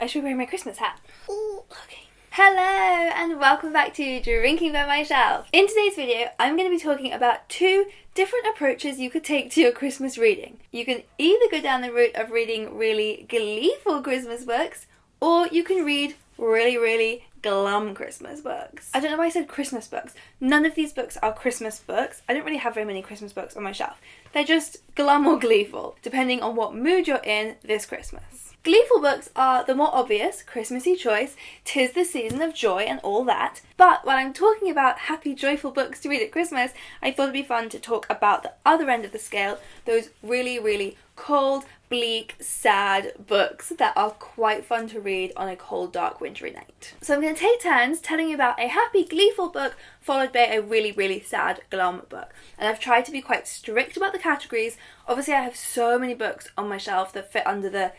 I should be wearing my Christmas hat. Ooh, okay. Hello and welcome back to Drinking by My Shelf. In today's video, I'm going to be talking about two different approaches you could take to your Christmas reading. You can either go down the route of reading really gleeful Christmas books, or you can read really glum Christmas books. I don't know why I said Christmas books. None of these books are Christmas books. I don't really have very many Christmas books on my shelf. They're just glum or gleeful, depending on what mood you're in this Christmas. Gleeful books are the more obvious, Christmassy choice. 'Tis the season of joy and all that. But when I'm talking about happy, joyful books to read at Christmas, I thought it'd be fun to talk about the other end of the scale, those really cold, bleak, sad books that are quite fun to read on a cold, dark, wintry night. So I'm going to take turns telling you about a happy, gleeful book followed by a really sad, glum book. And I've tried to be quite strict about the categories. Obviously, I have so many books on my shelf that fit under the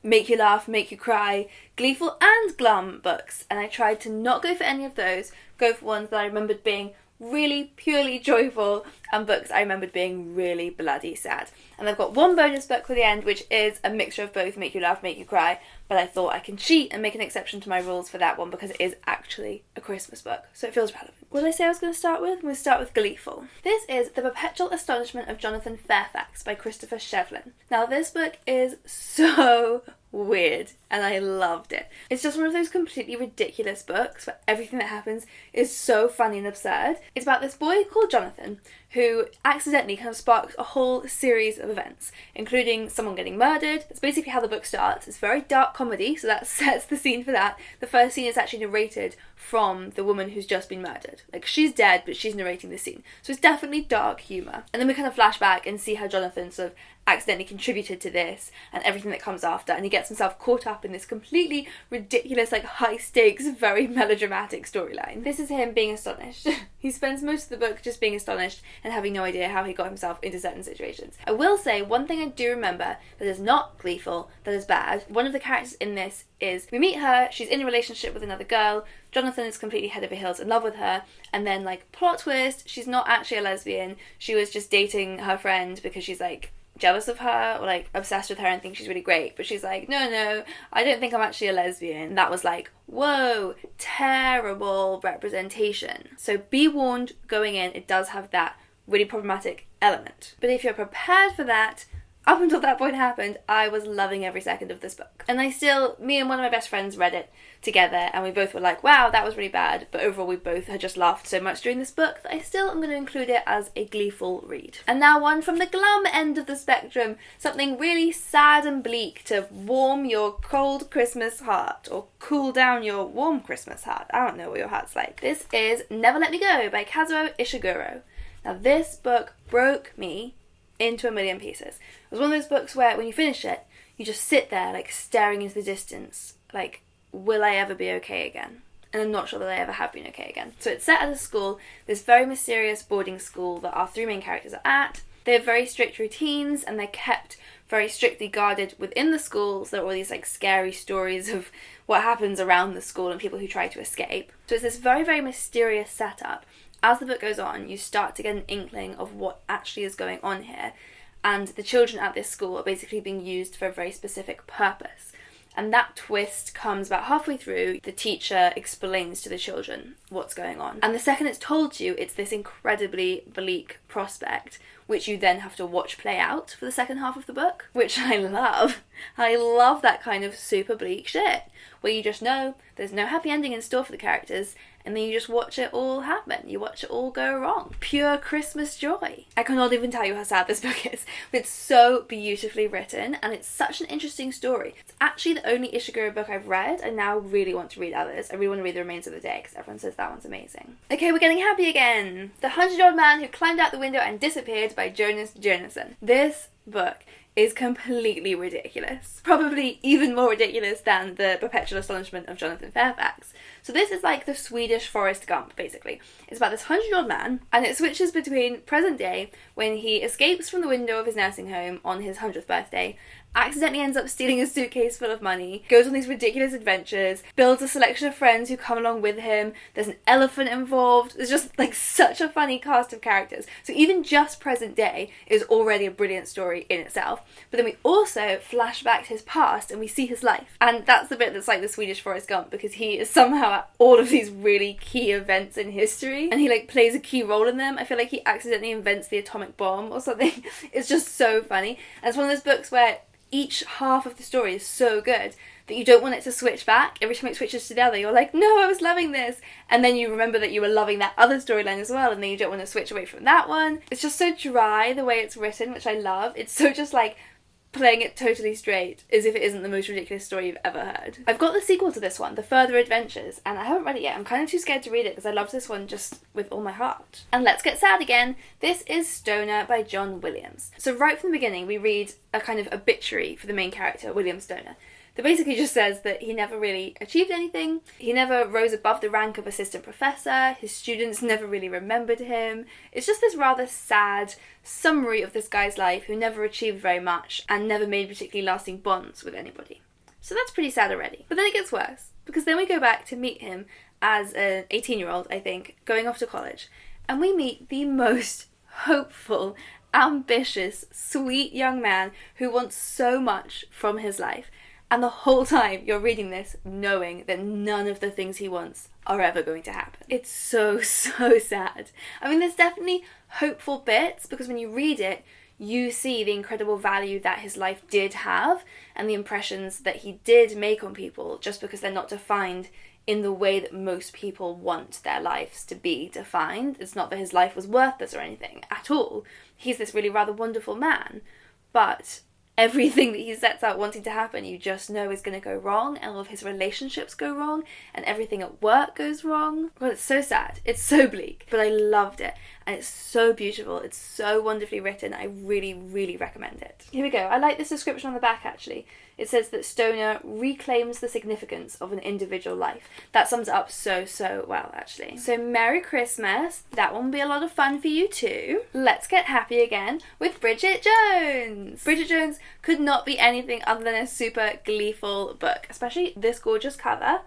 make you laugh, make you cry, gleeful and glum books. And I tried to not go for any of those, go for ones that I remembered being really purely joyful and books I remembered being really bloody sad. And I've got one bonus book for the end, which is a mixture of both make you laugh, make you cry, but I thought I can cheat and make an exception to my rules for that one because it is actually a Christmas book, so it feels relevant. What did I say I was going to start with? I'm going to start with Gleeful. This is The Perpetual Astonishment of Jonathan Fairfax by Christopher Shevlin. Now this book is so weird and I loved it. It's just one of those completely ridiculous books where everything that happens is so funny and absurd. It's about this boy called Jonathan who accidentally kind of sparks a whole series of events, including someone getting murdered. That's basically how the book starts. It's very dark comedy, so that sets the scene for that. The first scene is actually narrated from the woman who's just been murdered. Like, she's dead, but she's narrating the scene. So it's definitely dark humour. And then we kind of flash back and see how Jonathan sort of accidentally contributed to this and everything that comes after, and he gets himself caught up in this completely ridiculous, like, high stakes, very melodramatic storyline. This is him being astonished. He spends most of the book just being astonished and having no idea how he got himself into certain situations. I will say, one thing I do remember that is not gleeful, that is bad, one of the characters in this is, we meet her, she's in a relationship with another girl, Jonathan is completely head over heels in love with her, and then, like, plot twist, she's not actually a lesbian, she was just dating her friend because she's, like, jealous of her or like obsessed with her and thinks she's really great, but she's like, no, I don't think I'm actually a lesbian. That was like, whoa, terrible representation. So be warned going in, it does have that really problematic element. But if you're prepared for that, up until that point happened, I was loving every second of this book. And me and one of my best friends read it together and we both were like, wow, that was really bad. But overall we both had just laughed so much during this book that I still am going to include it as a gleeful read. And now one from the glum end of the spectrum, something really sad and bleak to warm your cold Christmas heart or cool down your warm Christmas heart. I don't know what your heart's like. This is Never Let Me Go by Kazuo Ishiguro. Now this book broke me into a million pieces. It was one of those books where when you finish it, you just sit there like staring into the distance, like, will I ever be okay again? And I'm not sure that I ever have been okay again. So it's set at a school, this very mysterious boarding school that our three main characters are at. They have very strict routines and they're kept very strictly guarded within the school, so there are all these like scary stories of what happens around the school and people who try to escape. So it's this very mysterious setup. As the book goes on, you start to get an inkling of what actually is going on here, and the children at this school are basically being used for a very specific purpose. And that twist comes about halfway through. The teacher explains to the children what's going on. And the second it's told you, it's this incredibly bleak prospect, which you then have to watch play out for the second half of the book, which I love. I love that kind of super bleak shit, where you just know there's no happy ending in store for the characters, and then you just watch it all happen. You watch it all go wrong. Pure Christmas joy. I cannot even tell you how sad this book is, but it's so beautifully written, and it's such an interesting story. It's actually the only Ishiguro book I've read. I now really want to read others. I really want to read The Remains of the Day, because everyone says that one's amazing. Okay, we're getting happy again. The 100-Year-Old Man Who Climbed Out the Window and Disappeared by Jonas Jonasson. This book is completely ridiculous. Probably even more ridiculous than The Perpetual Astonishment of Jonathan Fairfax. So this is like the Swedish Forrest Gump, basically. It's about this 100-year-old man, and it switches between present day, when he escapes from the window of his nursing home on his 100th birthday, accidentally ends up stealing a suitcase full of money, goes on these ridiculous adventures, builds a selection of friends who come along with him, there's an elephant involved, there's just like such a funny cast of characters. So even just present day is already a brilliant story in itself. But then we also flash back to his past and we see his life. And that's the bit that's like the Swedish Forrest Gump, because he is somehow at all of these really key events in history and he like plays a key role in them. I feel like he accidentally invents the atomic bomb or something. It's just so funny. And it's one of those books where each half of the story is so good that you don't want it to switch back. Every time it switches to the other, you're like, no, I was loving this. And then you remember that you were loving that other storyline as well, and then you don't want to switch away from that one. It's just so dry the way it's written, which I love. It's so just like playing it totally straight, as if it isn't the most ridiculous story you've ever heard. I've got the sequel to this one, The Further Adventures, and I haven't read it yet. I'm kind of too scared to read it because I loved this one just with all my heart. And let's get sad again. This is Stoner by John Williams. So right from the beginning, we read a kind of obituary for the main character, William Stoner, that basically just says that he never really achieved anything, he never rose above the rank of assistant professor, his students never really remembered him. It's just this rather sad summary of this guy's life who never achieved very much and never made particularly lasting bonds with anybody. So that's pretty sad already. But then it gets worse, because then we go back to meet him as an 18-year-old, I think, going off to college, and we meet the most hopeful, ambitious, sweet young man who wants so much from his life. And the whole time you're reading this knowing that none of the things he wants are ever going to happen. It's so, so sad. I mean, there's definitely hopeful bits, because when you read it, you see the incredible value that his life did have and the impressions that he did make on people, just because they're not defined in the way that most people want their lives to be defined. It's not that his life was worthless or anything at all. He's this really rather wonderful man, but everything that he sets out wanting to happen, you just know is going to go wrong, and all of his relationships go wrong, and everything at work goes wrong. Well, it's so sad. It's so bleak, but I loved it, and it's so beautiful. It's so wonderfully written. I really, really recommend it. Here we go. I like this description on the back, actually. It says that Stoner reclaims the significance of an individual life. That sums it up so, so well, actually. So Merry Christmas. That one will be a lot of fun for you too. Let's get happy again with Bridget Jones. Bridget Jones could not be anything other than a super gleeful book, especially this gorgeous cover.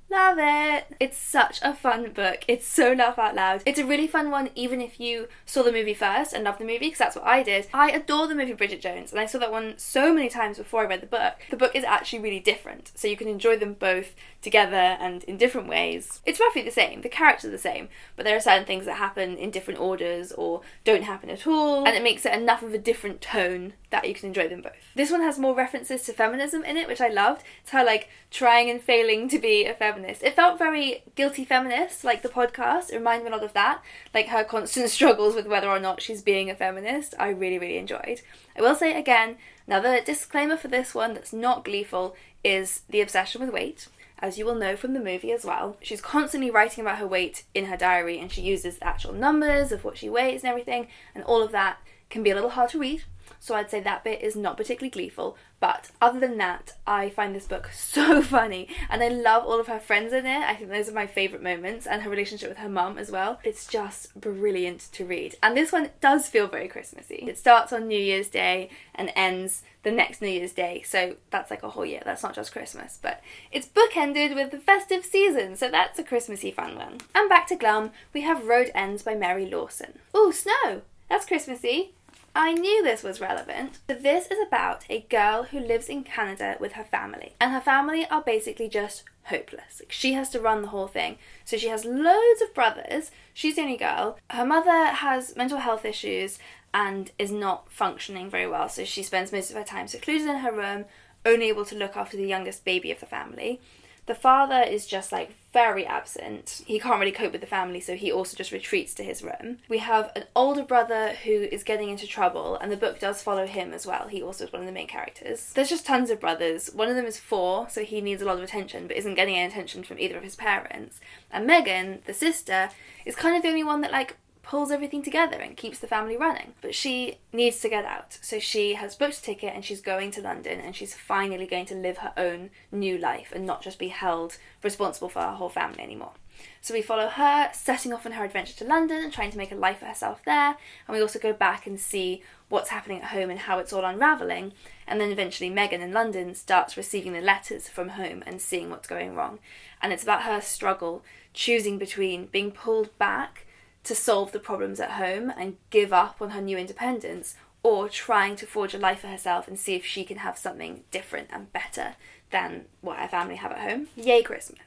Love it! It's such a fun book. It's so laugh out loud. It's a really fun one even if you saw the movie first and loved the movie, because that's what I did. I adore the movie Bridget Jones, and I saw that one so many times before I read the book. The book is actually really different, so you can enjoy them both together and in different ways. It's roughly the same, the characters are the same, but there are certain things that happen in different orders or don't happen at all, and it makes it enough of a different tone that you can enjoy them both. This one has more references to feminism in it, which I loved. It's her like trying and failing to be a feminist. It felt very Guilty Feminist, like the podcast. It reminded me a lot of that, like her constant struggles with whether or not she's being a feminist. I really, really enjoyed. I will say again, another disclaimer for this one that's not gleeful is the obsession with weight, as you will know from the movie as well. She's constantly writing about her weight in her diary, and she uses the actual numbers of what she weighs and everything, and all of that can be a little hard to read. So I'd say that bit is not particularly gleeful, but other than that, I find this book so funny, and I love all of her friends in it. I think those are my favourite moments, and her relationship with her mum as well. It's just brilliant to read, and this one does feel very Christmassy. It starts on New Year's Day and ends the next New Year's Day, so that's like a whole year. That's not just Christmas, but it's bookended with the festive season, so that's a Christmassy fun one. And back to Glum, we have Road Ends by Mary Lawson. Ooh, snow! That's Christmassy. I knew this was relevant. So this is about a girl who lives in Canada with her family, and her family are basically just hopeless. Like, she has to run the whole thing. So she has loads of brothers. She's the only girl. Her mother has mental health issues and is not functioning very well, so she spends most of her time secluded in her room, only able to look after the youngest baby of the family. The father is just like very absent. He can't really cope with the family, so he also just retreats to his room. We have an older brother who is getting into trouble, and the book does follow him as well. He also is one of the main characters. There's just tons of brothers. One of them is 4, so he needs a lot of attention, but isn't getting any attention from either of his parents. And Megan, the sister, is kind of the only one that like pulls everything together and keeps the family running. But she needs to get out. So she has booked a ticket and she's going to London, and she's finally going to live her own new life and not just be held responsible for her whole family anymore. So we follow her setting off on her adventure to London and trying to make a life for herself there. And we also go back and see what's happening at home and how it's all unravelling. And then eventually Megan in London starts receiving the letters from home and seeing what's going wrong. And it's about her struggle, choosing between being pulled back to solve the problems at home and give up on her new independence, or trying to forge a life for herself and see if she can have something different and better than what her family have at home. Yay, Christmas.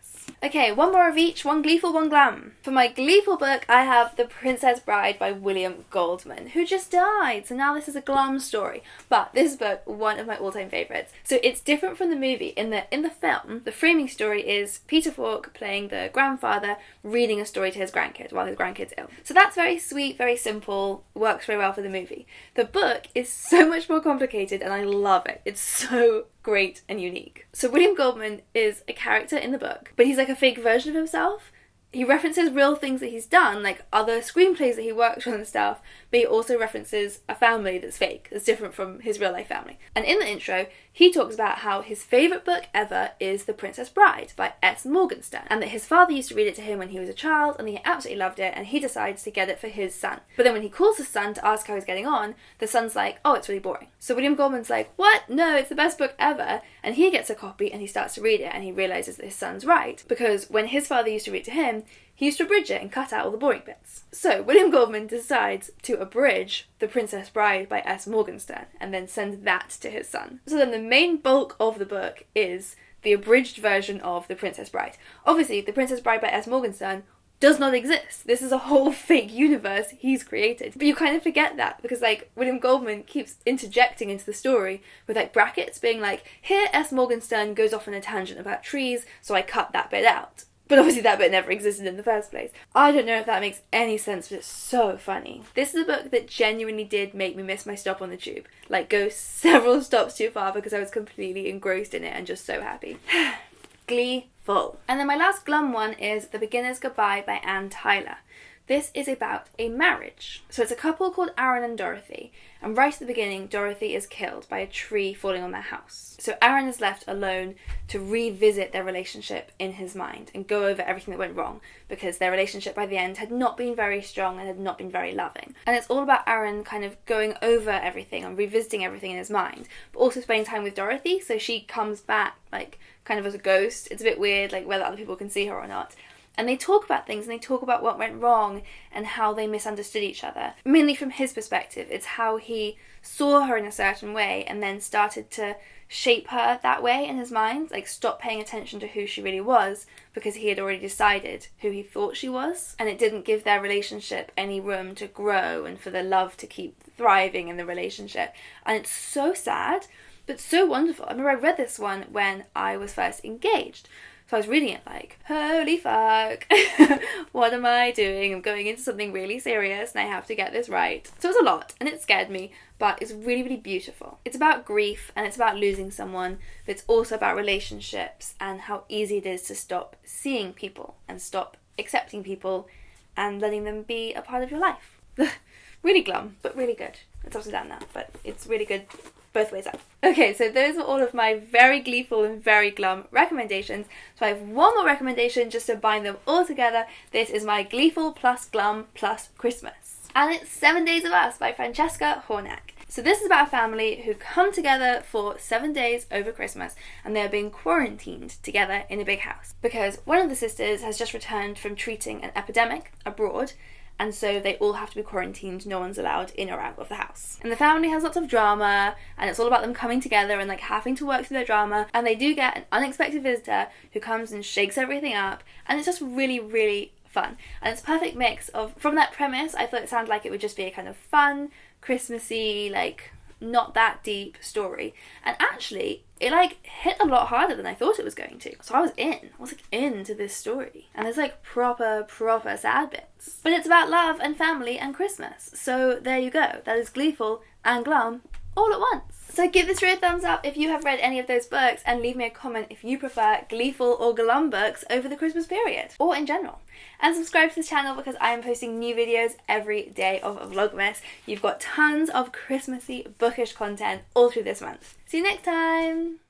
Okay, one more of each, one Gleeful, one Glum. For my Gleeful book, I have The Princess Bride by William Goldman, who just died, so now this is a Glum story. But this book, one of my all-time favourites. So it's different from the movie. In the film, the framing story is Peter Falk playing the grandfather, reading a story to his grandkid while his grandkid's ill. So that's very sweet, very simple, works very well for the movie. The book is so much more complicated and I love it. It's so great and unique. So William Goldman is a character in the book, but he's like a fake version of himself. He references real things that he's done, like other screenplays that he worked on and stuff, but he also references a family that's fake, that's different from his real life family. And in the intro, he talks about how his favourite book ever is The Princess Bride by S. Morgenstern, and that his father used to read it to him when he was a child, and he absolutely loved it, and he decides to get it for his son. But then when he calls his son to ask how he's getting on, the son's like, oh, it's really boring. So William Goldman's like, what? No, it's the best book ever. And he gets a copy and he starts to read it, and he realises that his son's right, because when his father used to read to him, he used to abridge it and cut out all the boring bits. So William Goldman decides to abridge The Princess Bride by S. Morgenstern and then send that to his son. So then the main bulk of the book is the abridged version of The Princess Bride. Obviously, The Princess Bride by S. Morgenstern does not exist. This is a whole fake universe he's created. But you kind of forget that because, like, William Goldman keeps interjecting into the story with, like, brackets being like, here S. Morgenstern goes off on a tangent about trees, so I cut that bit out. But obviously that bit never existed in the first place. I don't know if that makes any sense, but it's so funny. This is a book that genuinely did make me miss my stop on the tube. Like, go several stops too far because I was completely engrossed in it and just so happy. Gleeful. And then my last Glum one is The Beginner's Goodbye by Anne Tyler. This is about a marriage. So it's a couple called Aaron and Dorothy, and right at the beginning, Dorothy is killed by a tree falling on their house. So Aaron is left alone to revisit their relationship in his mind and go over everything that went wrong, because their relationship by the end had not been very strong and had not been very loving. And it's all about Aaron kind of going over everything and revisiting everything in his mind, but also spending time with Dorothy, so she comes back, like, kind of as a ghost. It's a bit weird, like, whether other people can see her or not. And they talk about things, and they talk about what went wrong and how they misunderstood each other. Mainly from his perspective, it's how he saw her in a certain way and then started to shape her that way in his mind, like stop paying attention to who she really was because he had already decided who he thought she was. And it didn't give their relationship any room to grow and for the love to keep thriving in the relationship. And it's so sad, but so wonderful. I remember I read this one when I was first engaged. So I was reading it like, holy fuck, what am I doing? I'm going into something really serious and I have to get this right. So it was a lot and it scared me, but it's really, really beautiful. It's about grief and it's about losing someone, but it's also about relationships and how easy it is to stop seeing people and stop accepting people and letting them be a part of your life. Really glum, but really good. It's upside down now, but it's really good both ways up. Okay, so those are all of my very gleeful and very glum recommendations. So I have one more recommendation just to bind them all together. This is my Gleeful plus Glum plus Christmas. And it's 7 Days of Us by Francesca Hornack. So this is about a family who come together for 7 days over Christmas, and they're being quarantined together in a big house because one of the sisters has just returned from treating an epidemic abroad, and so they all have to be quarantined. No one's allowed in or out of the house. And the family has lots of drama, and it's all about them coming together and like having to work through their drama. And they do get an unexpected visitor who comes and shakes everything up, and it's just really, really fun. And it's a perfect mix of, from that premise, I thought it sounded like it would just be a kind of fun, Christmassy, like not that deep story. And actually, it like hit a lot harder than I thought it was going to. So I was like into this story. And there's like proper sad bits. But it's about love and family and Christmas. So there you go. That is Gleeful and Glum all at once. So give this video a thumbs up if you have read any of those books, and leave me a comment if you prefer Gleeful or Glum books over the Christmas period, or in general. And subscribe to this channel because I am posting new videos every day of Vlogmas. You've got tons of Christmassy bookish content all through this month. See you next time!